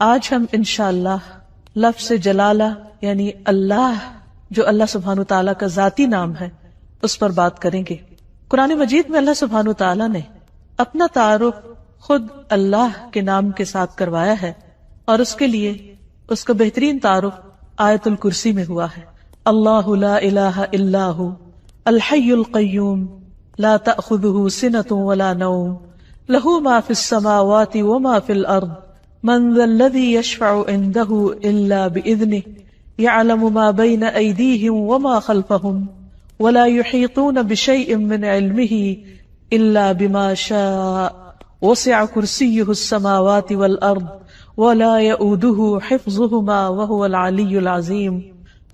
آج ہم انشاءاللہ لفظ جلالہ یعنی اللہ، جو اللہ سبحانہ تعالیٰ کا ذاتی نام ہے، اس پر بات کریں گے۔ قرآن مجید میں اللہ سبحانہ تعالیٰ نے اپنا تعارف خود اللہ کے نام کے ساتھ کروایا ہے، اور اس کے لیے اس کا بہترین تعارف آیت الکرسی میں ہوا ہے۔ اللہ لا الہ الا ہو الحی القیوم لا تأخذہ سنۃ ولا نوم لہ ما فی السماوات وما فی الارض من ذا الذی یشفع عنده الا بإذنہ یعلم ما بین ایدیہم وما خلفہم ولا یحیطون بشیء من علمہ الا بما شاء وسع کرسیہ السماوات والارض ولا یؤودہ حفظہما وہو العلی العظیم۔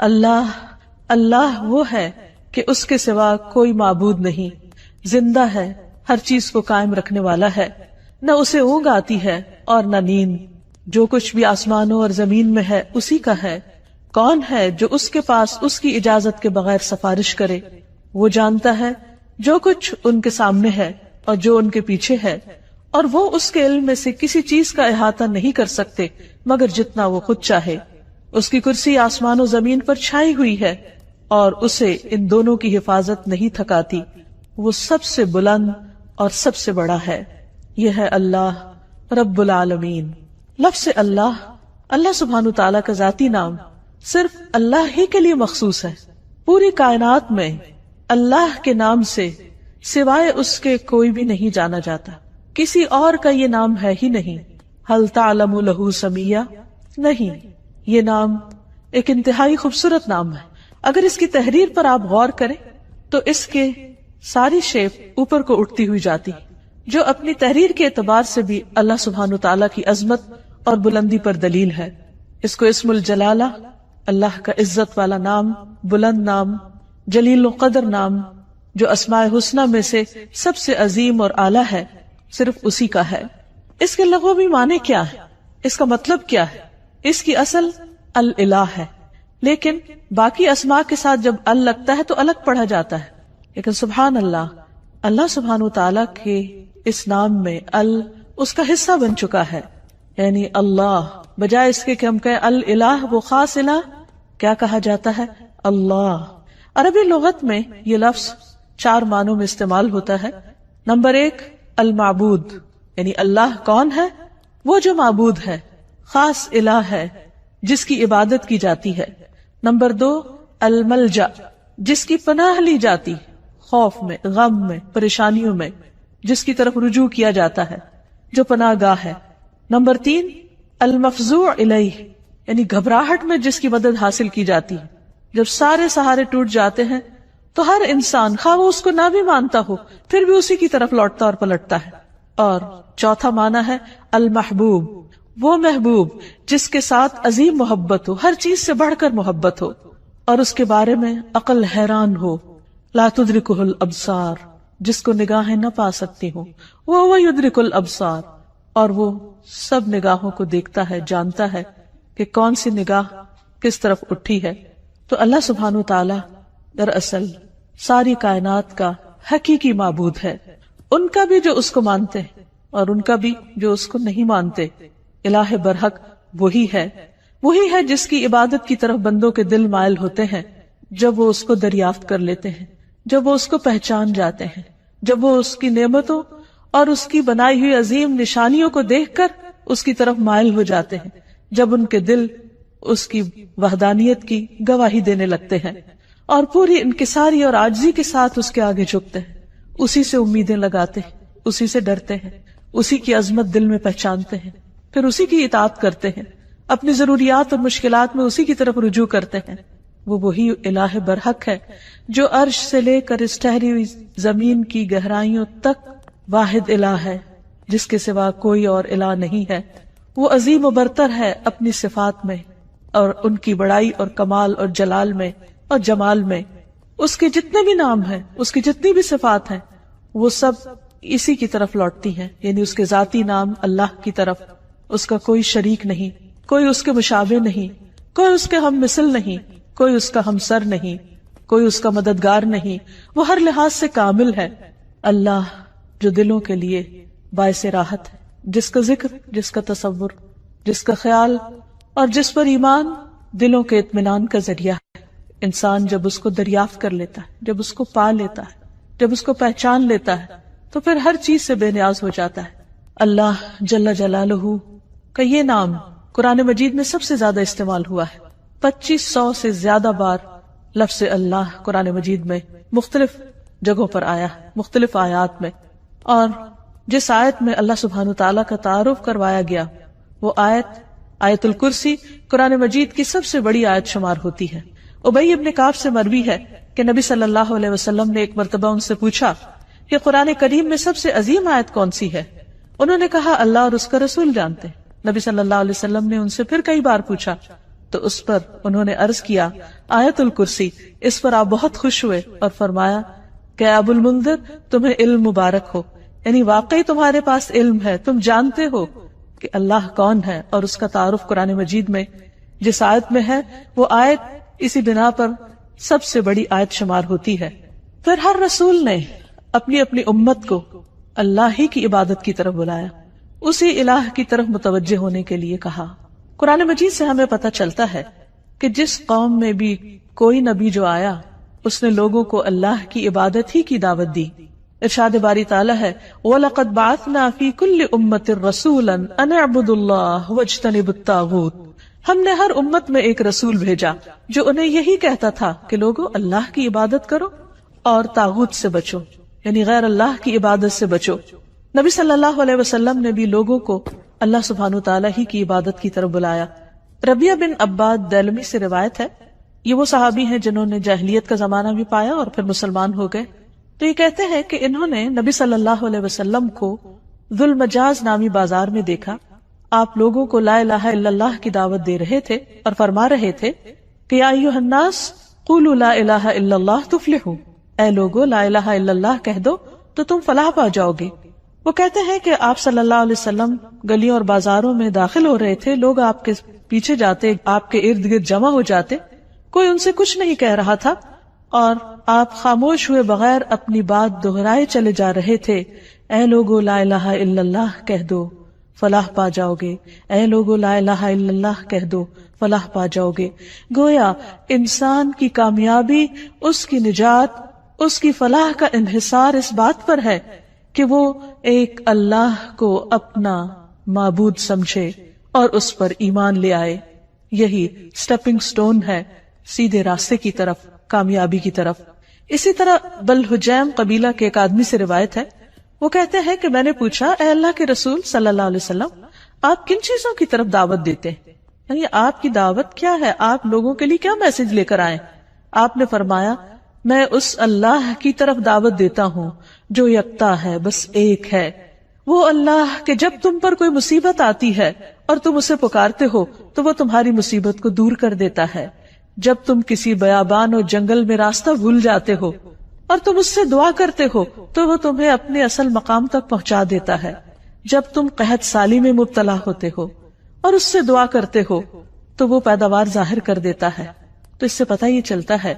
اللہ وہ ہے کہ اس کے سوا کوئی معبود نہیں، زندہ ہے، ہر چیز کو قائم رکھنے والا ہے، نہ اسے اونگ آتی ہے اور نہ نیند، جو کچھ بھی آسمانوں اور زمین میں ہے اسی کا ہے۔ کون ہے جو اس کے پاس اس کی اجازت کے بغیر سفارش کرے؟ وہ جانتا ہے جو کچھ ان کے سامنے ہے اور جو ان کے پیچھے ہے، اور وہ اس کے علم میں سے کسی چیز کا احاطہ نہیں کر سکتے مگر جتنا وہ خود چاہے۔ اس کی کرسی آسمان و زمین پر چھائی ہوئی ہے اور اسے ان دونوں کی حفاظت نہیں تھکاتی۔ وہ سب سے بلند اور سب سے بڑا ہے۔ یہ ہے اللہ رب العالمین۔ لفظ اللہ سبحانہ تعالیٰ کا ذاتی نام صرف اللہ ہی کے لیے مخصوص ہے۔ پوری کائنات میں اللہ کے نام سے سوائے اس کے کوئی بھی نہیں جانا جاتا، کسی اور کا یہ نام ہے ہی نہیں۔ ہل تعلم لہ سمیہ؟ نہیں، یہ نام ایک انتہائی خوبصورت نام ہے۔ اگر اس کی تحریر پر آپ غور کریں تو اس کے ساری شیپ اوپر کو اٹھتی ہوئی جاتی، جو اپنی تحریر کے اعتبار سے بھی اللہ سبحانہ تعالیٰ کی عظمت اور بلندی پر دلیل ہے۔ اس کو اسم الجلالہ، اللہ کا عزت والا نام، بلند نام، جلیل القدر نام، جو اسماء حسنہ میں سے سب سے عظیم اور اعلیٰ ہے، صرف اسی کا ہے۔ اس کے لغوی معنی کیا ہے؟ اس کا مطلب کیا ہے؟ اس کی اصل الالہ ہے، لیکن باقی اسماء کے ساتھ جب ال لگتا ہے تو الگ پڑھا جاتا ہے۔ لیکن سبحان اللہ سبحانہ تعالیٰ کے اس نام میں ال اس کا حصہ بن چکا ہے، یعنی اللہ بجائے اس کے کہ ہم کہیں الالہ، وہ خاص الہ، کیا کہا جاتا ہے؟ اللہ۔ عربی لغت میں یہ لفظ 4 معنوں میں استعمال ہوتا ہے۔ نمبر 1 المعبود، یعنی اللہ کون ہے؟ وہ جو معبود ہے، خاص الہ ہے جس کی عبادت کی جاتی ہے۔ نمبر 2 الملجأ، جس کی پناہ لی جاتی، خوف میں، غم میں، پریشانیوں میں، جس کی طرف رجوع کیا جاتا ہے، جو پناہ گاہ ہے۔ نمبر 3 المفزوع الیہ، یعنی گھبراہٹ میں جس کی مدد حاصل کی جاتی ہے۔ جب سارے سہارے ٹوٹ جاتے ہیں تو ہر انسان، خواہ وہ اس کو نہ بھی مانتا ہو، پھر بھی اسی کی طرف لوٹتا اور پلٹتا ہے۔ اور چوتھا معنی ہے المحبوب، وہ محبوب جس کے ساتھ عظیم محبت ہو، ہر چیز سے بڑھ کر محبت ہو، اور اس کے بارے میں عقل حیران ہو۔ لا تدرکہ الابصار، جس کو نگاہیں نہ پا سکتی ہوں، وہ یدرک الابصار، اور وہ سب نگاہوں کو دیکھتا ہے، جانتا ہے کہ کون سی نگاہ کس طرف اٹھی ہے۔ تو اللہ سبحانہ تعالی دراصل ساری کائنات کا حقیقی معبود ہے، ان کا بھی جو اس کو مانتے ہیں اور ان کا بھی جو اس کو نہیں مانتے۔ الہ برحق وہی ہے جس کی عبادت کی طرف بندوں کے دل مائل ہوتے ہیں جب وہ اس کو دریافت کر لیتے ہیں، جب وہ اس کو پہچان جاتے ہیں، جب وہ اس کی نعمتوں اور اس کی بنائی ہوئی عظیم نشانیوں کو دیکھ کر اس کی طرف مائل ہو جاتے ہیں، جب ان کے دل اس کی وحدانیت کی گواہی دینے لگتے ہیں اور پوری انکساری اور عاجزی کے ساتھ اس کے آگے جھکتے ہیں، اسی سے امیدیں لگاتے ہیں، اسی سے ڈرتے ہیں، اسی کی عظمت دل میں پہچانتے ہیں، پھر اسی کی اطاعت کرتے ہیں، اپنی ضروریات اور مشکلات میں اسی کی طرف رجوع کرتے ہیں۔ وہ وہی الہ برحق ہے جو عرش سے لے کر اس ٹھہری ہوئی زمین کی گہرائیوں تک واحد الہ ہے، جس کے سوا کوئی اور الہ نہیں ہے۔ وہ عظیم و برتر ہے اپنی صفات میں اور ان کی بڑائی اور کمال اور جلال میں اور جمال میں۔ اس کے جتنے بھی نام ہیں، اس کی جتنی بھی صفات ہیں، وہ سب اسی کی طرف لوٹتی ہیں، یعنی اس کے ذاتی نام اللہ کی طرف۔ اس کا کوئی شریک نہیں، کوئی اس کے مشابہ نہیں، کوئی اس کے ہم مثل نہیں، کوئی اس کا ہمسر نہیں، کوئی اس کا مددگار نہیں۔ وہ ہر لحاظ سے کامل ہے۔ اللہ جو دلوں کے لیے باعث راحت ہے، جس کا ذکر، جس کا تصور جس کا خیال اور جس پر ایمان دلوں کے اطمینان کا ذریعہ ہے۔ انسان جب اس کو دریافت کر لیتا ہے، جب اس کو پا لیتا ہے، جب اس کو پہچان لیتا ہے، تو پھر ہر چیز سے بے نیاز ہو جاتا ہے۔ اللہ جل جلالہ کا یہ نام قرآن مجید میں سب سے زیادہ استعمال ہوا ہے۔ 2500 سے زیادہ بار لفظ اللہ قرآن مجید میں مختلف جگہوں پر آیا ہے، مختلف آیات میں، اور جس آیت میں اللہ سبحانہ تعالیٰ کا تعارف کروایا گیا وہ آیت الکرسی قرآن مجید کی سب سے بڑی آیت شمار ہوتی ہے۔ ابی ابن کعب سے مروی ہے کہ نبی صلی اللہ علیہ وسلم نے ایک مرتبہ ان سے پوچھا کہ قرآن کریم میں سب سے عظیم آیت کون سی ہے؟ انہوں نے کہا اللہ اور اس کا رسول جانتے ہیں۔ نبی صلی اللہ علیہ وسلم نے ان سے پھر کئی بار پوچھا تو اس پر انہوں نے عرض کیا آیت الکرسی۔ اس پر آپ بہت خوش ہوئے اور فرمایا کہ ابو المنذر تمہیں علم مبارک ہو، یعنی واقعی تمہارے پاس علم ہے، تم جانتے ہو کہ اللہ کون ہے، اور اس کا تعارف قرآن مجید میں جس آیت میں ہے وہ آیت اسی بنا پر سب سے بڑی آیت شمار ہوتی ہے۔ پھر ہر رسول نے اپنی اپنی امت کو اللہ ہی کی عبادت کی طرف بلایا، اسی الہ کی طرف متوجہ ہونے کے لیے کہا۔ قرآن مجید سے ہمیں پتہ چلتا ہے کہ جس قوم میں بھی کوئی نبی جو آیا اس نے لوگوں کو اللہ کی عبادت ہی کی دعوت دی۔ ارشاد باری تعالیٰ ہے وَلَقَدْ بَعَثْنَا فِي كُلِّ أُمَّةٍ رَسُولًا أَنِ اعْبُدُوا اللَّهَ وَاجْتَنِبُوا الطَّاغُوتَ۔ ہم نے ہر امت میں ایک رسول بھیجا جو انہیں یہی کہتا تھا کہ لوگوں اللہ کی عبادت کرو اور طاغوت سے بچو، یعنی غیر اللہ کی عبادت سے بچو۔ نبی صلی اللہ علیہ وسلم نے بھی لوگوں کو اللہ سبحانہ تعالیٰ ہی کی عبادت کی طرف بلایا۔ ربیہ بن عباد دیلمی سے روایت ہے، یہ وہ صحابی ہیں جنہوں نے جاہلیت کا زمانہ بھی پایا اور پھر مسلمان ہو گئے۔ تو یہ کہتے ہیں کہ انہوں نے نبی صلی اللہ علیہ وسلم کو ذو المجاز نامی بازار میں دیکھا، آپ لوگوں کو لا الہ الا اللہ کی دعوت دے رہے تھے اور فرما رہے تھے کہ یا ایھا الناس قولوا لا الہ الا اللہ تفلحوا، اے لوگو لا الہ الا اللہ کہہ دو تو تم فلاح پا جاؤ گے۔ وہ کہتے ہیں کہ آپ صلی اللہ علیہ وسلم گلیوں اور بازاروں میں داخل ہو رہے تھے، لوگ آپ کے پیچھے جاتے، آپ کے ارد گرد جمع ہو جاتے، کوئی ان سے کچھ نہیں کہہ رہا تھا اور آپ خاموش ہوئے بغیر اپنی بات دہرائے چلے جا رہے تھے، اے لوگو لا الہ الا اللہ کہہ دو فلاح پا جاؤ گے، اے لوگو لا الہ الا اللہ کہہ دو فلاح پا جاؤ گے۔ گویا انسان کی کامیابی، اس کی نجات، اس کی فلاح کا انحصار اس بات پر ہے کہ وہ ایک اللہ کو اپنا معبود سمجھے اور اس پر ایمان لے آئے۔ یہی سٹیپنگ سٹون ہے سیدھے راستے کی طرف، کامیابی کی طرف۔ اسی طرح بلحجیم قبیلہ کے ایک آدمی سے روایت ہے، وہ کہتے ہیں کہ میں نے پوچھا اے اللہ کے رسول صلی اللہ علیہ وسلم آپ کن چیزوں کی طرف دعوت دیتے ہیں، یعنی آپ کی دعوت کیا ہے، آپ لوگوں کے لیے کیا میسج لے کر آئے؟ آپ نے فرمایا میں اس اللہ کی طرف دعوت دیتا ہوں جو یکتا ہے، بس ایک ہے، وہ اللہ کہ جب تم پر کوئی مصیبت آتی ہے اور تم اسے پکارتے ہو تو وہ تمہاری مصیبت کو دور کر دیتا ہے، جب تم کسی بیابان اور جنگل میں راستہ بھول جاتے ہو اور تم اس سے دعا کرتے ہو تو وہ تمہیں اپنے اصل مقام تک پہنچا دیتا ہے، جب تم قحط سالی میں مبتلا ہوتے ہو اور اس سے دعا کرتے ہو تو وہ پیداوار ظاہر کر دیتا ہے۔ تو اس سے پتہ یہ چلتا ہے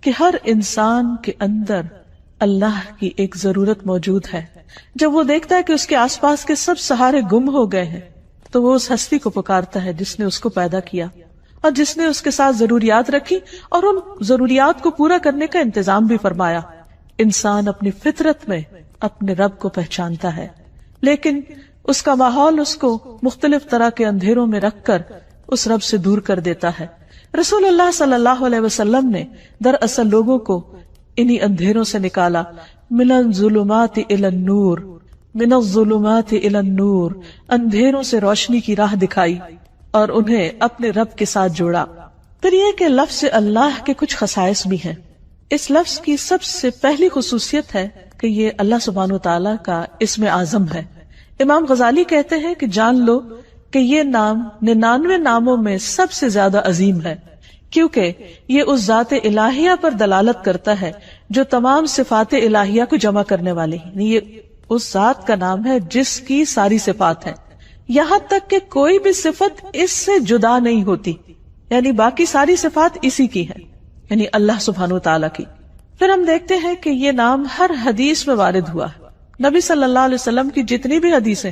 کہ ہر انسان کے اندر اللہ کی ایک ضرورت موجود ہے۔ جب وہ دیکھتا ہے کہ اس کے آس پاس کے سب سہارے گم ہو گئے ہیں تو وہ اس ہستی کو پکارتا ہے جس نے اس کو پیدا کیا اور جس نے اس کے ساتھ ضروریات رکھی اور ان ضروریات کو پورا کرنے کا انتظام بھی فرمایا۔ انسان اپنی فطرت میں اپنے رب کو پہچانتا ہے، لیکن اس کا ماحول اس کو مختلف طرح کے اندھیروں میں رکھ کر اس رب سے دور کر دیتا ہے۔ رسول اللہ صلی اللہ علیہ وسلم نے دراصل لوگوں کو انہی اندھیروں سے نکالا، من الظلمات الی النور، من الظلمات الی النور، اندھیروں سے روشنی کی راہ دکھائی اور انہیں اپنے رب کے ساتھ جوڑا۔ پھر یہ کہ لفظ اللہ کے کچھ خصائص بھی ہیں۔ اس لفظ کی سب سے پہلی خصوصیت ہے کہ یہ اللہ سبحانہ وتعالی کا اسم اعظم ہے۔ امام غزالی کہتے ہیں کہ جان لو کہ یہ نام 99 ناموں میں سب سے زیادہ عظیم ہے، کیونکہ یہ اس ذات الہیہ پر دلالت کرتا ہے جو تمام صفات الہیہ کو جمع کرنے والی ہے۔ یہ اس ذات کا نام ہے جس کی ساری صفات ہیں، یہاں تک کہ کوئی بھی صفت اس سے جدا نہیں ہوتی، یعنی باقی ساری صفات اسی کی ہے، یعنی اللہ سبحانہ وتعالی کی۔ پھر ہم دیکھتے ہیں کہ یہ نام ہر حدیث میں وارد ہوا ہے۔ نبی صلی اللہ علیہ وسلم کی جتنی بھی حدیثیں،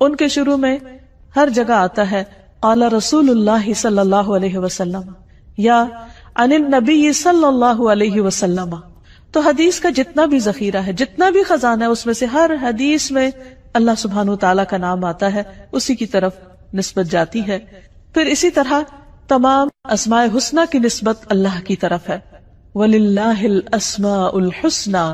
ان کے شروع میں ہر جگہ آتا ہے قال رسول اللہ صلی اللہ علیہ وسلم یا عن النبی صلی اللہ علیہ وسلم. تو حدیث کا جتنا بھی ذخیرہ ہے، جتنا بھی خزانہ ہے، اس میں سے ہر حدیث میں اللہ سبحانہ وتعالیٰ کا نام آتا ہے، اسی کی طرف نسبت جاتی ہے. پھر اسی طرح تمام اسماء حسنہ کی نسبت اللہ کی طرف ہے. وَلِلَّهِ الْأَسْمَاءُ الْحُسْنَى،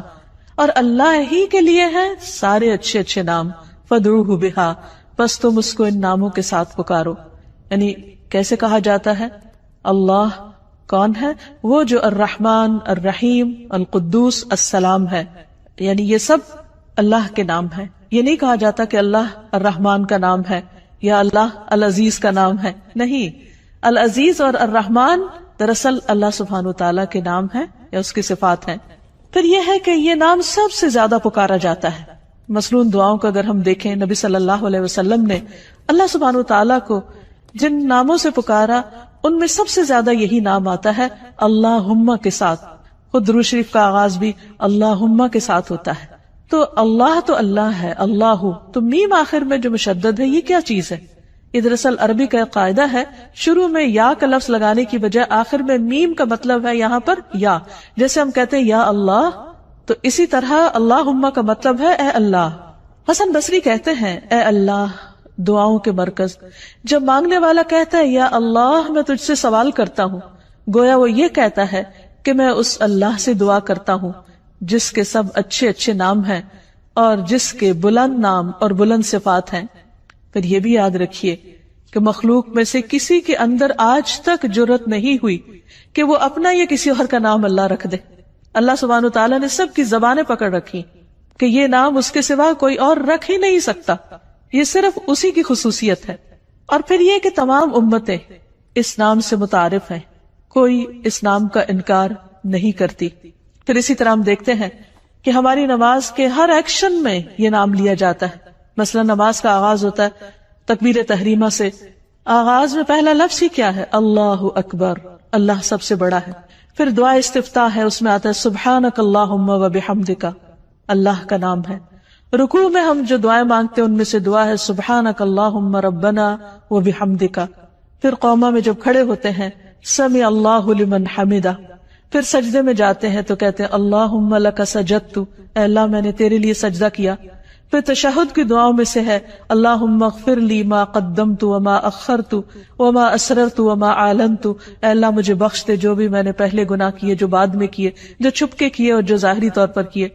اور اللہ ہی کے لیے ہیں سارے اچھے اچھے نام. فَادْعُوهُ بِهَا، بس تم اس کو ان ناموں کے ساتھ پکارو. یعنی کیسے کہا جاتا ہے؟ اللہ کون ہے؟ وہ جو الرحمن، الرحیم، القدوس، السلام ہے. یعنی یہ سب اللہ کے نام ہیں. یہ نہیں کہا جاتا کہ اللہ الرحمن کا نام ہے یا اللہ العزیز کا نام ہے. نہیں، العزیز اور الرحمن دراصل اللہ سبحانہ وتعالیٰ کے نام ہیں یا اس کی صفات ہیں. پھر یہ ہے کہ یہ نام سب سے زیادہ پکارا جاتا ہے. مثلاً دعاؤں کو اگر ہم دیکھیں، نبی صلی اللہ علیہ وسلم نے اللہ سبحانہ وتعالیٰ کو جن ناموں سے پکارا ان میں سب سے زیادہ یہی نام آتا ہے اللہم کے ساتھ. خود درود شریف کا آغاز بھی اللہم کے ساتھ ہوتا ہے. تو اللہ ہے، اللہ تو میم آخر میں جو مشدد ہے، یہ کیا چیز ہے؟ یہ دراصل عربی کا ایک قاعدہ ہے، شروع میں یا کا لفظ لگانے کی بجائے آخر میں میم کا مطلب ہے یہاں پر یا. جیسے ہم کہتے ہیں یا اللہ، تو اسی طرح اللہم کا مطلب ہے اے اللہ. حسن بصری کہتے ہیں اے اللہ دعاؤں کے مرکز. جب مانگنے والا کہتا ہے یا اللہ میں تجھ سے سوال کرتا ہوں، گویا وہ یہ کہتا ہے کہ میں اس اللہ سے دعا کرتا ہوں جس کے سب اچھے اچھے نام ہیں اور جس کے بلند نام اور بلند صفات ہیں. پھر یہ بھی یاد رکھیے کہ مخلوق میں سے کسی کے اندر آج تک جرأت نہیں ہوئی کہ وہ اپنا یا کسی اور کا نام اللہ رکھ دے. اللہ سبحانہ وتعالیٰ نے سب کی زبانیں پکڑ رکھی کہ یہ نام اس کے سوا کوئی اور رکھ ہی نہیں سکتا، یہ صرف اسی کی خصوصیت ہے. اور پھر یہ کہ تمام امتیں اس نام سے متعارف ہیں، کوئی اس نام کا انکار نہیں کرتی. پھر اسی طرح ہم دیکھتے ہیں کہ ہماری نماز کے ہر ایکشن میں یہ نام لیا جاتا ہے. مثلا نماز کا آغاز ہوتا ہے تکبیر تحریمہ سے. آغاز میں پہلا لفظ ہی کیا ہے؟ اللہ اکبر، اللہ سب سے بڑا ہے. پھر دعا استفتاح ہے، اس میں آتا ہے سبحانک اللہم و بحمدک، اللہ کا نام ہے. رکوع میں ہم جو دعائیں مانگتے ہیں ان میں سے دعا ہے سبحانک اللہم ربنا و بحمدک. پھر قوما میں جب کھڑے ہوتے ہیں سمع اللہ لمن حمدہ. پھر سجدے میں جاتے ہیں تو کہتے ہیں اللہم لک سجدت، اے اللہ میں نے تیرے لیے سجدہ کیا. پھر تشہد کی دعاؤں میں سے ہے اللہم اغفر لی ما قدمت وما اخرت وما اسررت وما اعلنت، اے اللہ مجھے بخش دے جو بھی میں نے پہلے گناہ کیے، جو بعد میں کیے، جو چھپ کے کیے اور جو ظاہری طور پر کیے.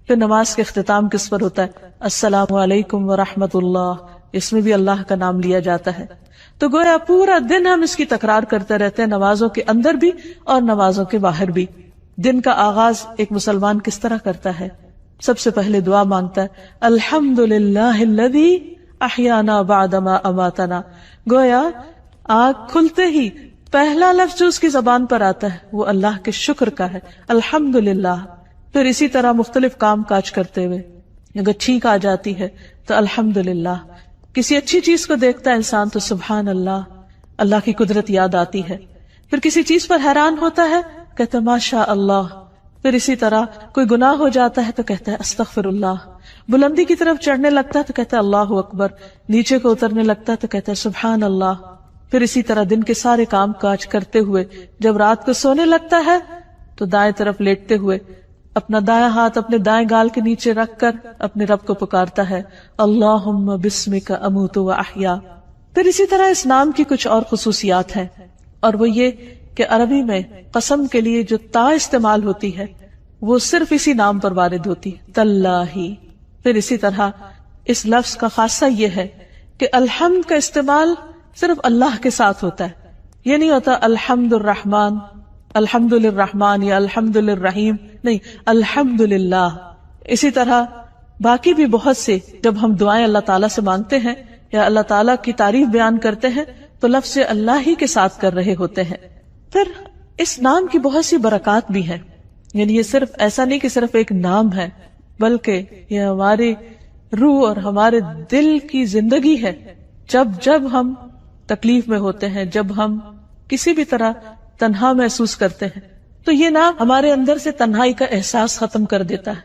پھر نماز کے اختتام کس پر ہوتا ہے؟ السلام علیکم ورحمۃ اللہ، اس میں بھی اللہ کا نام لیا جاتا ہے. تو گویا پورا دن ہم اس کی تکرار کرتے رہتے ہیں، نمازوں کے اندر بھی اور نمازوں کے باہر بھی. دن کا آغاز ایک مسلمان کس طرح کرتا ہے؟ سب سے پہلے دعا مانگتا ہے الحمدللہ الذی احیانا بعد ما اماتنا. گویا آنکھ کھلتے ہی پہلا لفظ جو اس کی زبان پر آتا ہے وہ اللہ کے شکر کا ہے، الحمدللہ. پھر اسی طرح مختلف کام کاج کرتے ہوئے اگر چھینک آ جاتی ہے تو الحمدللہ. کسی اچھی چیز کو دیکھتا ہے انسان تو سبحان اللہ، اللہ کی قدرت یاد آتی ہے. پھر کسی چیز پر حیران ہوتا ہے کہتا ہے ماشاء اللہ. پھر اسی طرح کوئی گناہ ہو جاتا ہے تو کہتا ہے استغفر اللہ. بلندی کی طرف چڑھنے لگتا ہے تو کہتا ہے اللہ اکبر. نیچے کو اترنے لگتا ہے تو کہتا ہے سبحان اللہ. پھر اسی طرح دن کے سارے کام کاج کرتے ہوئے جب رات کو سونے لگتا ہے تو دائیں طرف لیٹتے ہوئے اپنا دائیں ہاتھ اپنے دائیں گال کے نیچے رکھ کر اپنے رب کو پکارتا ہے اللہم بسمک اموت و احیا. پھر اسی طرح اس نام کی کچھ اور خصوصیات ہیں، اور وہ یہ کہ عربی میں قسم کے لیے جو تا استعمال ہوتی ہے وہ صرف اسی نام پر وارد ہوتی ہے، تاللہ. پھر اسی طرح اس لفظ کا خاصہ یہ ہے کہ الحمد کا استعمال صرف اللہ کے ساتھ ہوتا ہے. یہ نہیں ہوتا الحمد الرحمن، الحمد للرحمن یا الحمد للرحیم، نہیں، الحمد للہ. اسی طرح باقی بھی بہت سے جب ہم دعائیں اللہ تعالیٰ سے مانگتے ہیں یا اللہ تعالیٰ کی تعریف بیان کرتے ہیں تو لفظ اللہ ہی کے ساتھ کر رہے ہوتے ہیں. پھر اس نام کی بہت سی برکات بھی ہیں. یعنی یہ صرف ایسا نہیں کہ صرف ایک نام ہے، بلکہ یہ ہماری روح اور ہمارے دل کی زندگی ہے. جب ہم تکلیف میں ہوتے ہیں، جب ہم کسی بھی طرح تنہا محسوس کرتے ہیں تو یہ نام ہمارے اندر سے تنہائی کا احساس ختم کر دیتا ہے.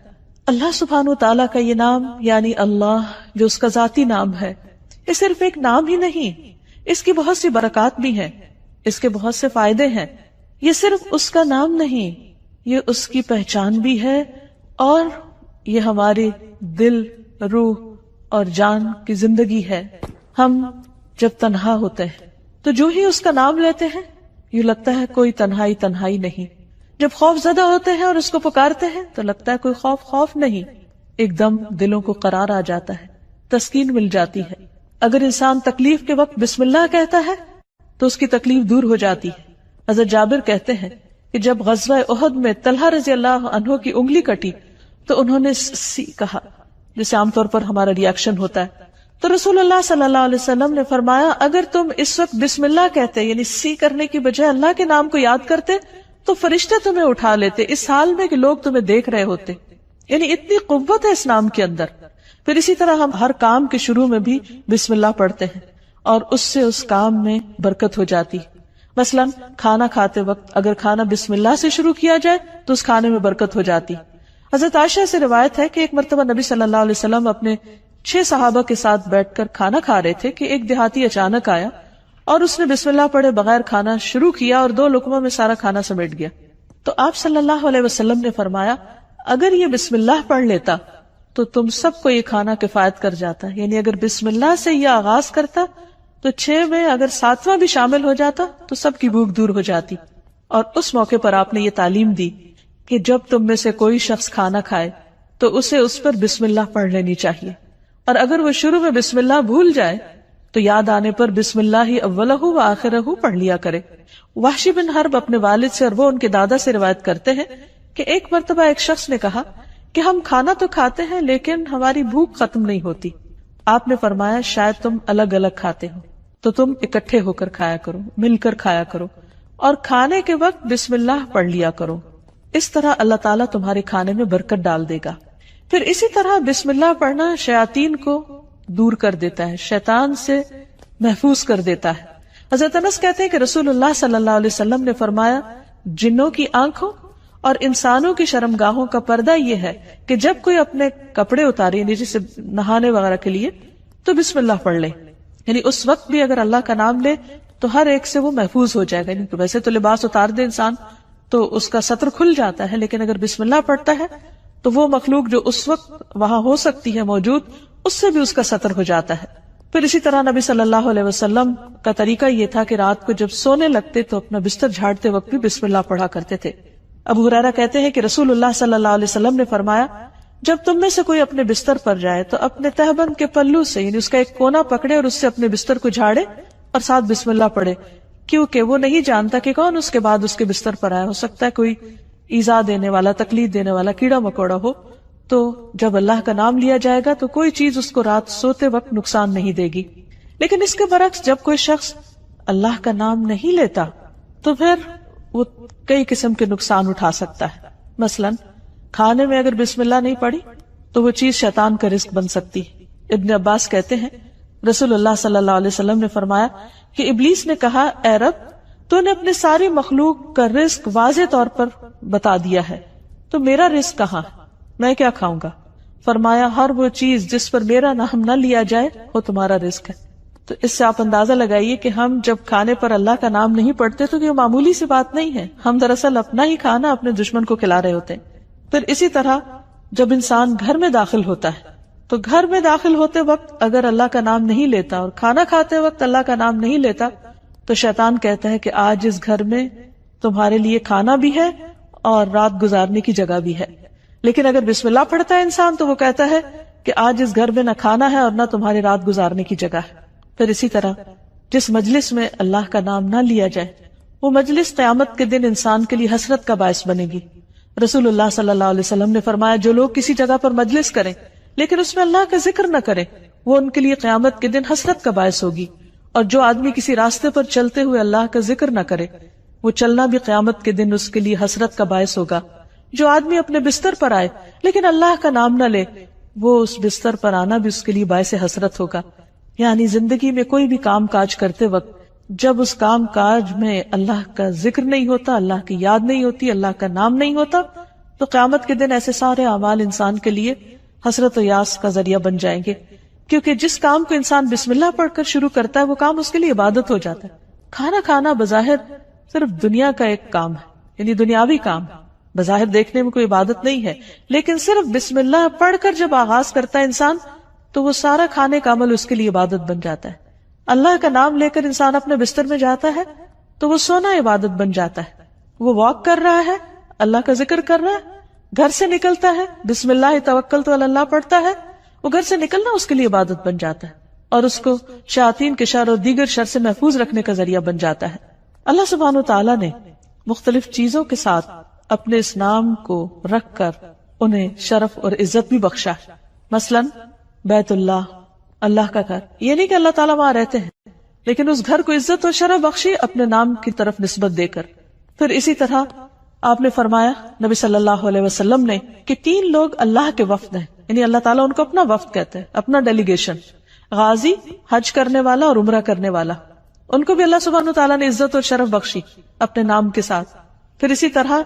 اللہ سبحانہ وتعالیٰ کا یہ نام یعنی اللہ جو اس کا ذاتی نام ہے، یہ صرف ایک نام ہی نہیں، اس کی بہت سی برکات بھی ہیں، اس کے بہت سے فائدے ہیں. یہ صرف اس کا نام نہیں، یہ اس کی پہچان بھی ہے، اور یہ ہماری دل، روح اور جان کی زندگی ہے. ہم جب تنہا ہوتے ہیں تو جو ہی اس کا نام لیتے ہیں یوں لگتا ہے کوئی تنہائی نہیں. جب خوف زدہ ہوتے ہیں اور اس کو پکارتے ہیں تو لگتا ہے کوئی خوف نہیں. ایک دم دلوں کو قرار آ جاتا ہے، تسکین مل جاتی ہے. اگر انسان تکلیف کے وقت بسم اللہ کہتا ہے تو اس کی تکلیف دور ہو جاتی ہے. حضرت جابر کہتے ہیں کہ جب غزوہ احد میں طلحہ رضی اللہ عنہ کی انگلی کٹی تو انہوں نے سی کہا، جسے عام طور پر ہمارا ریاکشن ہوتا ہے. تو رسول اللہ صلی اللہ علیہ وسلم نے فرمایا اگر تم اس وقت بسم اللہ کہتے، یعنی سی کرنے کی بجائے اللہ کے نام کو یاد کرتے، تو فرشتے تمہیں اٹھا لیتے اس حال میں کہ لوگ تمہیں دیکھ رہے ہوتے. یعنی اتنی قوت ہے اس نام کے اندر. پھر اسی طرح ہم ہر کام کے شروع میں بھی بسم اللہ پڑھتے ہیں اور اس سے اس کام میں برکت ہو جاتی. مثلا کھانا کھاتے وقت اگر کھانا بسم اللہ سے شروع کیا جائے تو اس کھانے میں برکت ہو جاتی. حضرت عائشہ سے روایت ہے کہ ایک مرتبہ نبی صلی اللہ علیہ وسلم اپنے 6 صحابہ کے ساتھ بیٹھ کر کھانا کھا رہے تھے کہ ایک دیہاتی اچانک آیا اور اس نے بسم اللہ پڑھے بغیر کھانا شروع کیا اور 2 لقموں میں سارا کھانا سمیٹ گیا. تو آپ صلی اللہ علیہ وسلم نے فرمایا اگر یہ بسم اللہ پڑھ لیتا تو تم سب کو یہ کھانا کفایت کر جاتا. یعنی اگر بسم اللہ سے یہ آغاز کرتا تو 6 میں اگر 7واں بھی شامل ہو جاتا تو سب کی بھوک دور ہو جاتی. اور اس موقع پر آپ نے یہ تعلیم دی کہ جب تم میں سے کوئی شخص کھانا کھائے تو اسے اس پر بسم اللہ پڑھ لینی چاہیے، اور اگر وہ شروع میں بسم اللہ بھول جائے تو یاد آنے پر بسم اللہ اولہ و آخرہ پڑھ لیا کرے. وحشی بن حرب اپنے والد سے اور وہ ان کے دادا سے روایت کرتے ہیں کہ ایک مرتبہ ایک شخص نے کہا کہ ہم کھانا تو کھاتے ہیں لیکن ہماری بھوک ختم نہیں ہوتی. آپ نے فرمایا شاید تم الگ الگ کھاتے ہو تو تم اکٹھے ہو کر کھایا کرو، مل کر کھایا کرو، اور کھانے کے وقت بسم اللہ پڑھ لیا کرو. اس طرح اللہ تعالیٰ تمہارے کھانے میں برکت ڈال دے گا. پھر اسی طرح بسم اللہ پڑھنا شیاطین کو دور کر دیتا ہے، شیطان سے محفوظ کر دیتا ہے. حضرت انس کہتے ہیں کہ رسول اللہ صلی اللہ علیہ وسلم نے فرمایا جنوں کی آنکھوں اور انسانوں کی شرمگاہوں کا پردہ یہ ہے کہ جب کوئی اپنے کپڑے اتارے یعنی جسے نہانے وغیرہ کے لیے تو بسم اللہ پڑھ لے. یعنی اس وقت بھی اگر اللہ کا نام لے تو ہر ایک سے وہ محفوظ ہو جائے گا. یعنی ویسے تو لباس اتار دے انسان تو اس کا ستر کھل جاتا ہے، لیکن اگر بسم اللہ پڑھتا ہے تو وہ مخلوق جو اس وقت وہاں ہو سکتی ہے موجود، اس سے بھی اس کا ستر ہو جاتا ہے. پھر اسی طرح نبی صلی اللہ علیہ وسلم کا طریقہ یہ تھا کہ رات کو جب سونے لگتے تو اپنا بستر جھاڑتے وقت بھی بسم اللہ پڑھا کرتے تھے. ابو ہریرہ کہتے ہیں کہ رسول اللہ صلی اللہ علیہ وسلم نے فرمایا جب تم میں سے کوئی اپنے بستر پر جائے تو اپنے تہبند کے پلو سے یعنی اس کا ایک کونا پکڑے اور اس سے اپنے بستر کو جھاڑے اور ساتھ بسم اللہ پڑھے، کیونکہ وہ نہیں جانتا کہ کون اس کے بعد اس کے بستر پر آیا. ہو سکتا ہے کوئی ایذا دینے والا، تکلیف دینے والا کیڑا مکوڑا ہو. تو جب اللہ کا نام لیا جائے گا تو کوئی چیز اس کو رات سوتے وقت نقصان نہیں دے گی. لیکن اس کے برعکس جب کوئی شخص اللہ کا نام نہیں لیتا تو پھر وہ کئی قسم کے نقصان اٹھا سکتا ہے. مثلا کھانے میں اگر بسم اللہ نہیں پڑھی تو وہ چیز شیطان کا رزق بن سکتی. ابن عباس کہتے ہیں رسول اللہ صلی اللہ علیہ وسلم نے فرمایا کہ ابلیس نے کہا اے رب تو نے اپنے ساری مخلوق کا رزق واضح طور پر بتا دیا ہے، تو میرا رزق کہاں، میں کیا کھاؤں گا؟ فرمایا ہر وہ چیز جس پر میرا نام نہ لیا جائے وہ تمہارا رزق ہے. تو اس سے آپ اندازہ لگائیے کہ ہم جب کھانے پر اللہ کا نام نہیں پڑھتے تو یہ معمولی سی بات نہیں ہے، ہم دراصل اپنا ہی کھانا اپنے دشمن کو کھلا رہے ہوتے ہیں. پھر اسی طرح جب انسان گھر میں داخل ہوتا ہے تو گھر میں داخل ہوتے وقت اگر اللہ کا نام نہیں لیتا اور کھانا کھاتے وقت اللہ کا نام نہیں لیتا تو شیطان کہتا ہے کہ آج اس گھر میں تمہارے لیے کھانا بھی ہے اور رات گزارنے کی جگہ بھی ہے. لیکن اگر بسم اللہ پڑھتا ہے انسان تو وہ کہتا ہے کہ آج اس گھر میں نہ کھانا ہے اور نہ تمہاری رات گزارنے کی جگہ ہے. پھر اسی طرح جس مجلس میں اللہ کا نام نہ لیا جائے وہ مجلس قیامت کے دن انسان کے لیے حسرت کا باعث بنے گی. رسول اللہ صلی اللہ علیہ وسلم نے فرمایا جو لوگ کسی جگہ پر مجلس کریں لیکن اس میں اللہ کا ذکر نہ کریں وہ ان کے لیے قیامت کے دن حسرت کا باعث ہوگی. اور جو آدمی کسی راستے پر چلتے ہوئے اللہ کا ذکر نہ کرے وہ چلنا بھی قیامت کے دن اس کے لیے حسرت کا باعث ہوگا. جو آدمی اپنے بستر پر آئے لیکن اللہ کا نام نہ لے وہ اس بستر پر آنا بھی اس کے لیے باعث حسرت ہوگا. یعنی زندگی میں کوئی بھی کام کاج کرتے وقت جب اس کام کاج میں اللہ کا ذکر نہیں ہوتا، اللہ کی یاد نہیں ہوتی، اللہ کا نام نہیں ہوتا تو قیامت کے دن ایسے سارے اعمال انسان کے لیے حسرت و یاس کا ذریعہ بن جائیں گے. کیونکہ جس کام کو انسان بسم اللہ پڑھ کر شروع کرتا ہے وہ کام اس کے لیے عبادت ہو جاتا ہے. کھانا کھانا بظاہر صرف دنیا کا ایک کام ہے، یعنی دنیاوی کام ہے، بظاہر دیکھنے میں کوئی عبادت نہیں ہے، لیکن صرف بسم اللہ پڑھ کر جب آغاز کرتا ہے انسان تو وہ سارا کھانے کا عمل اس کے لیے عبادت بن جاتا ہے. اللہ کا نام لے کر انسان اپنے بستر میں جاتا ہے تو وہ سونا عبادت بن جاتا ہے. وہ واک کر رہا ہے، اللہ کا ذکر کر رہا ہے، گھر سے نکلتا ہے بسم اللہ توکلت علی اللہ پڑھتا ہے، وہ گھر سے نکلنا اس کے لیے عبادت بن جاتا ہے اور اس کو شیاطین کے شر اور دیگر شر سے محفوظ رکھنے کا ذریعہ بن جاتا ہے. اللہ سبحانہ وتعالی نے مختلف چیزوں کے ساتھ اپنے اس نام کو رکھ کر انہیں شرف اور عزت بھی بخشا ہے. مثلا بیت اللہ، اللہ کا گھر، یہ نہیں کہ اللہ تعالیٰ وہاں رہتے ہیں، لیکن اس گھر کو عزت اور شرف بخشی اپنے نام کی طرف نسبت دے کر. پھر اسی طرح آپ نے فرمایا نبی صلی اللہ علیہ وسلم نے کہ 3 لوگ اللہ کے وفد ہیں، یعنی اللہ تعالیٰ ان کو اپنا وفد کہتے ہیں، اپنا ڈیلیگیشن. غازی، حج کرنے والا اور عمرہ کرنے والا، ان کو بھی اللہ سبحانہ تعالیٰ نے عزت اور شرف بخشی اپنے نام کے ساتھ. پھر اسی طرح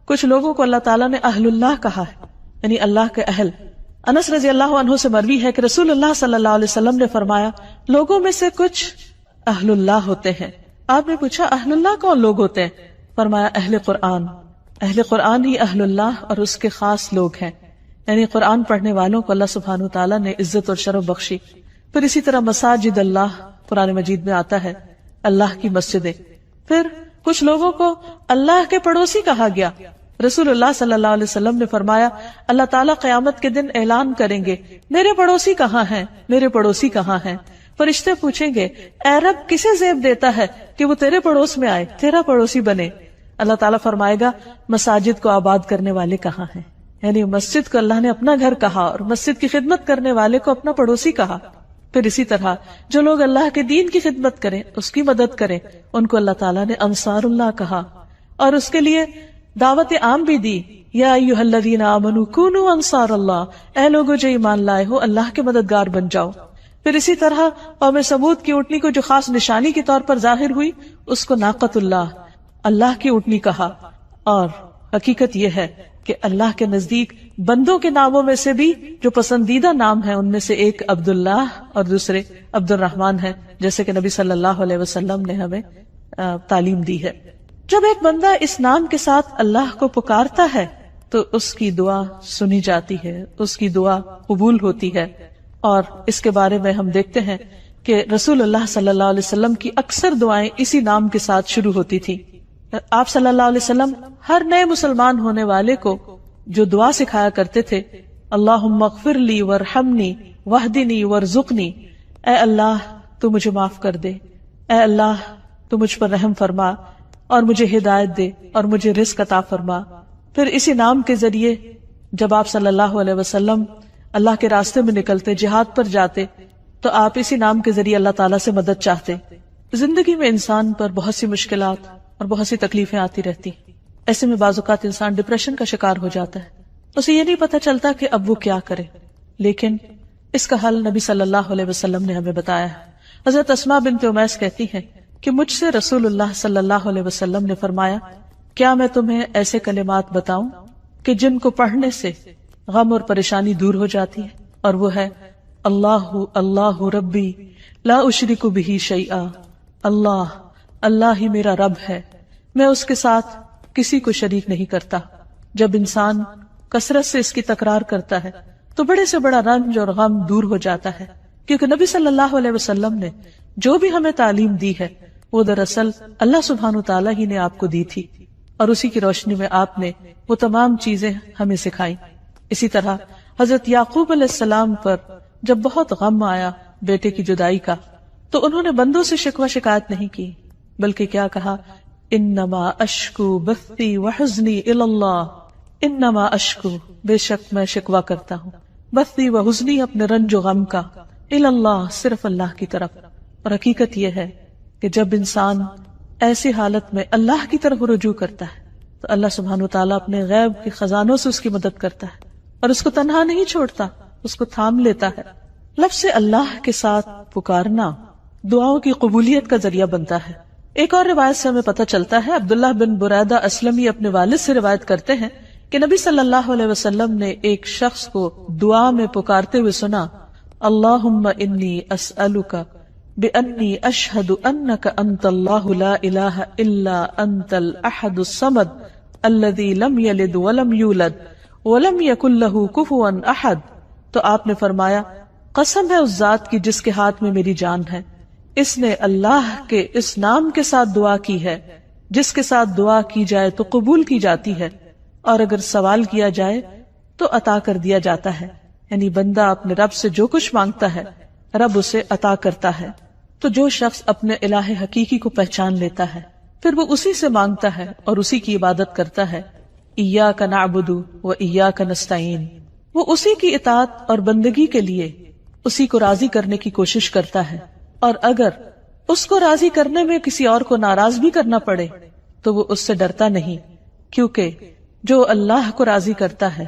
کچھ لوگوں کو اللہ تعالیٰ نے اہل اللہ کہا ہے، یعنی اللہ کے اہل. انس رضی اللہ عنہ سے مروی ہے کہ رسول اللہ صلی اللہ علیہ وسلم نے فرمایا لوگوں میں سے کچھ اہل اللہ ہوتے ہیں. آپ نے پوچھا اہل اللہ کون لوگ ہوتے ہیں؟ فرمایا اہل قرآن. اہل قرآن ہی اہل اللہ اور اس کے خاص لوگ ہیں، یعنی قرآن پڑھنے والوں کو اللہ سبحانہ تعالیٰ نے عزت اور شرف بخشی. پھر اسی طرح مساجد اللہ قرآن مجید میں آتا ہے، اللہ کی مسجدیں. پھر کچھ لوگوں کو اللہ کے پڑوسی کہا گیا. رسول اللہ صلی اللہ علیہ وسلم نے فرمایا اللہ تعالیٰ قیامت کے دن اعلان کریں گے میرے پڑوسی کہاں ہیں، میرے پڑوسی کہاں ہیں. فرشتے پوچھیں گے اے رب کسے زیب دیتا ہے کہ وہ تیرے پڑوس میں آئے، تیرا پڑوسی بنے. اللہ تعالیٰ فرمائے گا مساجد کو آباد کرنے والے کہاں ہیں، یعنی مسجد کو اللہ نے اپنا گھر کہا اور مسجد کی خدمت کرنے والے کو اپنا پڑوسی کہا. پھر اسی طرح جو لوگ اللہ کے دین کی خدمت کریں، اس کی مدد کریں، ان کو اللہ تعالیٰ نے انصار اللہ کہا اور اس کے لیے دعوت عام بھی دی. یا ایھا الذین آمنوا کونوا انصار اللہ، اے لوگو جو ایمان لائے ہو اللہ کے مددگار بن جاؤ. پھر اسی طرح قوم سمود کی اونٹنی کو جو خاص نشانی کے طور پر ظاہر ہوئی اس کو ناقۃ اللہ، اللہ کی اونٹنی کہا. اور حقیقت یہ ہے کہ اللہ کے نزدیک بندوں کے ناموں میں سے بھی جو پسندیدہ نام ہیں ان میں سے ایک عبداللہ اور دوسرے عبد الرحمن ہے، جیسے کہ نبی صلی اللہ علیہ وسلم نے ہمیں تعلیم دی ہے. جب ایک بندہ اس نام کے ساتھ اللہ کو پکارتا ہے تو اس کی دعا سنی جاتی ہے، اس کی دعا قبول ہوتی ہے. اور اس کے بارے میں ہم دیکھتے ہیں کہ رسول اللہ صلی اللہ علیہ وسلم کی اکثر دعائیں اسی نام کے ساتھ شروع ہوتی تھی. آپ صلی اللہ علیہ وسلم ہر نئے مسلمان ہونے والے کو جو دعا سکھایا کرتے تھے اللہم اغفر لی وارحمنی واہدنی وارزقنی، اے اللہ تو مجھے معاف کر دے، اے اللہ تو مجھ پر رحم فرما اور مجھے ہدایت دے اور مجھے رزق عطا فرما. پھر اسی نام کے ذریعے جب آپ صلی اللہ علیہ وسلم اللہ کے راستے میں نکلتے، جہاد پر جاتے، تو آپ اسی نام کے ذریعے اللہ تعالیٰ سے مدد چاہتے. زندگی میں انسان پر بہت سی مشکلات اور بہت سی تکلیفیں آتی رہتی، ایسے میں بعض اوقات انسان ڈپریشن کا شکار ہو جاتا ہے، اسے یہ نہیں پتا چلتا کہ اب وہ کیا کرے. لیکن اس کا حل نبی صلی اللہ علیہ وسلم نے ہمیں بتایا ہے. حضرت اسماء بنت امیس کہتی ہیں کہ مجھ سے رسول اللہ صلی اللہ علیہ وسلم نے فرمایا کیا میں تمہیں ایسے کلمات بتاؤں کہ جن کو پڑھنے سے غم اور پریشانی دور ہو جاتی ہے، اور وہ ہے اللہ اللہ ربی لا اشرک بہ شیئا، اللہ اللہ ہی میرا رب ہے، میں اس کے ساتھ کسی کو شریک نہیں کرتا. جب انسان کثرت سے اس کی تکرار کرتا ہے تو بڑے سے بڑا رنج اور غم دور ہو جاتا ہے، کیونکہ نبی صلی اللہ علیہ وسلم نے جو بھی ہمیں تعلیم دی ہے وہ دراصل اللہ سبحانہ تعالیٰ ہی نے آپ کو دی تھی، اور اسی کی روشنی میں آپ نے وہ تمام چیزیں ہمیں سکھائیں. اسی طرح حضرت یعقوب علیہ السلام پر جب بہت غم آیا بیٹے کی جدائی کا تو انہوں نے بندوں سے شکوہ شکایت نہیں کی، بلکہ کیا کہا انما اشکو بثی وحزنی الی اللہ، انما اشکو بے شک میں شکوہ کرتا ہوں، بثی وحزنی اپنے رنج و غم کا، الی اللہ صرف اللہ کی طرف. اور حقیقت یہ ہے کہ جب انسان ایسی حالت میں اللہ کی طرف رجوع کرتا ہے تو اللہ سبحانہ وتعالیٰ اپنے غیب کے خزانوں سے اس کی مدد کرتا ہے اور اس کو تنہا نہیں چھوڑتا، اس کو تھام لیتا ہے. لفظ اللہ کے ساتھ پکارنا دعاؤں کی قبولیت کا ذریعہ بنتا ہے. ایک اور روایت سے ہمیں پتہ چلتا ہے، عبداللہ بن بریدہ اسلمی اپنے والد سے روایت کرتے ہیں کہ نبی صلی اللہ علیہ وسلم نے ایک شخص کو دعا میں پکارتے ہوئے سنا اللہم انی اسألک بأنی اشہد انک انت اللہ لا الہ الا انت الاحد الصمد الذی لم یلد ولم یولد ولم یکن لہ کفوا احد. تو آپ نے فرمایا قسم ہے اس ذات کی جس کے ہاتھ میں میری جان ہے، اس نے اللہ کے اس نام کے ساتھ دعا کی ہے جس کے ساتھ دعا کی جائے تو قبول کی جاتی ہے، اور اگر سوال کیا جائے تو عطا کر دیا جاتا ہے. یعنی بندہ اپنے رب سے جو کچھ مانگتا ہے رب اسے عطا کرتا ہے. تو جو شخص اپنے الہ حقیقی کو پہچان لیتا ہے پھر وہ اسی سے مانگتا ہے اور اسی کی عبادت کرتا ہے. ایاک نعبد و ایاک نستعین، وہ اسی کی اطاعت اور بندگی کے لیے اسی کو راضی کرنے کی کوشش کرتا ہے، اور اگر اس کو راضی کرنے میں کسی اور کو ناراض بھی کرنا پڑے تو وہ اس سے ڈرتا نہیں، کیونکہ جو اللہ کو راضی کرتا ہے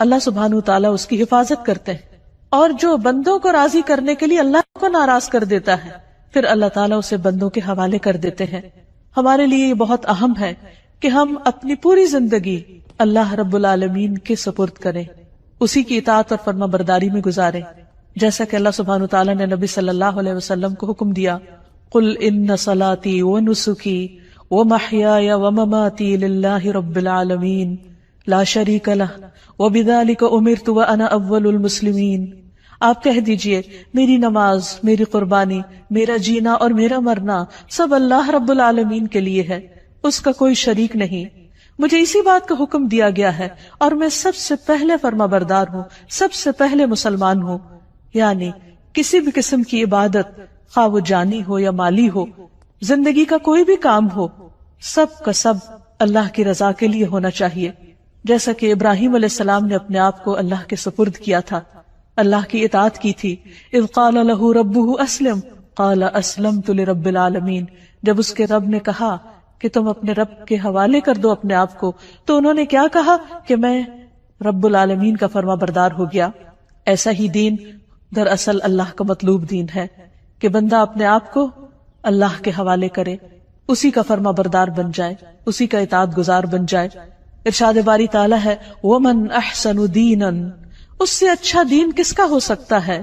اللہ سبحانہ تعالیٰ اس کی حفاظت کرتے ہیں، اور جو بندوں کو راضی کرنے کے لیے اللہ کو ناراض کر دیتا ہے پھر اللہ تعالیٰ اسے بندوں کے حوالے کر دیتے ہیں. ہمارے لیے یہ بہت اہم ہے کہ ہم اپنی پوری زندگی اللہ رب العالمین کے سپرد کریں، اسی کی اطاعت اور فرما برداری میں گزاریں، جیسا کہ اللہ سبحانہ تعالیٰ نے نبی صلی اللہ علیہ وسلم کو حکم دیا، قل ان صلاتی ونسکی ومحیای ومماتی للہ رب العالمین لا شریک لہ وبذالک امرت وانا اول المسلمین. آپ کہہ دیجئے میری نماز، میری قربانی، میرا جینا اور میرا مرنا سب اللہ رب العالمین کے لیے ہے، اس کا کوئی شریک نہیں، مجھے اسی بات کا حکم دیا گیا ہے اور میں سب سے پہلے فرما بردار ہوں، سب سے پہلے مسلمان ہوں. یعنی کسی بھی قسم کی عبادت خواہ وہ جانی ہو یا مالی ہو، زندگی کا کوئی بھی کام ہو، سب کا سب اللہ کی رضا کے لیے ہونا چاہیے. جیسا کہ ابراہیم علیہ السلام نے اپنے آپ کو اللہ کے سپرد کیا تھا، اللہ کی اطاعت کی تھی. اذ قال له ربه اسلم قال اسلمت لرب العالمین، جب اس کے رب نے کہا کہ تم اپنے رب کے حوالے کر دو اپنے آپ کو تو انہوں نے کیا کہا کہ میں رب العالمین کا فرما بردار ہو گیا. ایسا ہی دین دراصل اللہ کا مطلوب دین ہے کہ بندہ اپنے آپ کو اللہ کے حوالے کرے، اسی کا فرما بردار بن جائے، اسی کا اطاعت گزار بن جائے. ارشاد باری تعالیٰ ہے وَمَنْ أَحْسَنُ دِينًا، اس سے اچھا دین کس کا ہو سکتا ہے،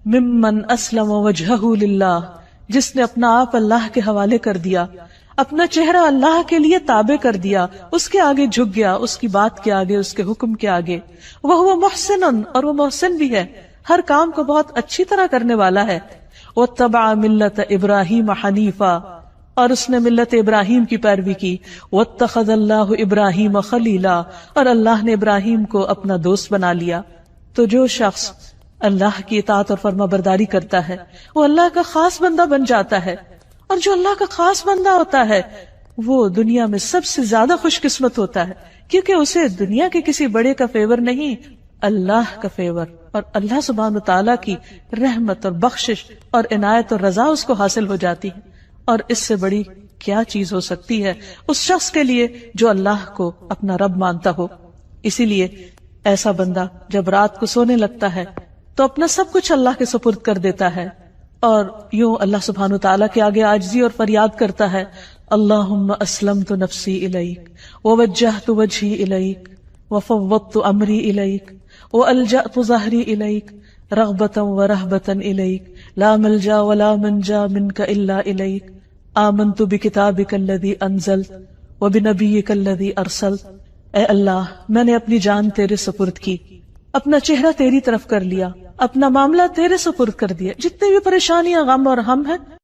ممن اسلم وجہہ للہ، جس نے اپنا آپ اللہ کے حوالے کر دیا، اپنا چہرہ اللہ کے لیے تابع کر دیا، اس کے آگے جھک گیا، اس کی بات کے آگے، اس کے حکم کے آگے. وَهُوَ مُحْسِنٌ، اور وہ محسن بھی ہے، ہر کام کو بہت اچھی طرح کرنے والا ہے. وَاتَّبَعَ مِلَّةَ إِبْرَاهِيمَ حَنِيفًا، اور اس نے ملت ابراہیم کی پیروی کی. وَاتَّخَذَ اللَّهُ إِبْرَاهِيمَ خَلِيلًا، اور اللہ نے ابراہیم کو اپنا دوست بنا لیا. تو جو شخص اللہ کی اطاعت اور فرما برداری کرتا ہے وہ اللہ کا خاص بندہ بن جاتا ہے، اور جو اللہ کا خاص بندہ ہوتا ہے وہ دنیا میں سب سے زیادہ خوش قسمت ہوتا ہے، کیونکہ اسے دنیا کے کسی بڑے کا فیور نہیں، اللہ کا فیور اور اللہ سبحانہ تعالیٰ کی رحمت اور بخشش اور عنایت اور رضا اس کو حاصل ہو جاتی ہے. اور اس سے بڑی کیا چیز ہو سکتی ہے اس شخص کے لیے جو اللہ کو اپنا رب مانتا ہو. اسی لیے ایسا بندہ جب رات کو سونے لگتا ہے تو اپنا سب کچھ اللہ کے سپرد کر دیتا ہے اور یوں اللہ سبحانہ تعالیٰ کے آگے عاجزی اور فریاد کرتا ہے، اللہم اسلمت نفسی الیک ووجہت وجہی الیک وفوضت امری الیک والجأت ظہری الیک رغبتا ورہبتا الیک لا ملجا ولا منجا منک الا الیک آمنت بکتابک الذی انزلت وبنبیک الذی ارسلت. اے اللہ، میں نے اپنی جان تیرے سپرد کی، اپنا چہرہ تیری طرف کر لیا، اپنا معاملہ تیرے سپرد کر دیا، جتنے بھی پریشانیاں غم اور ہم ہیں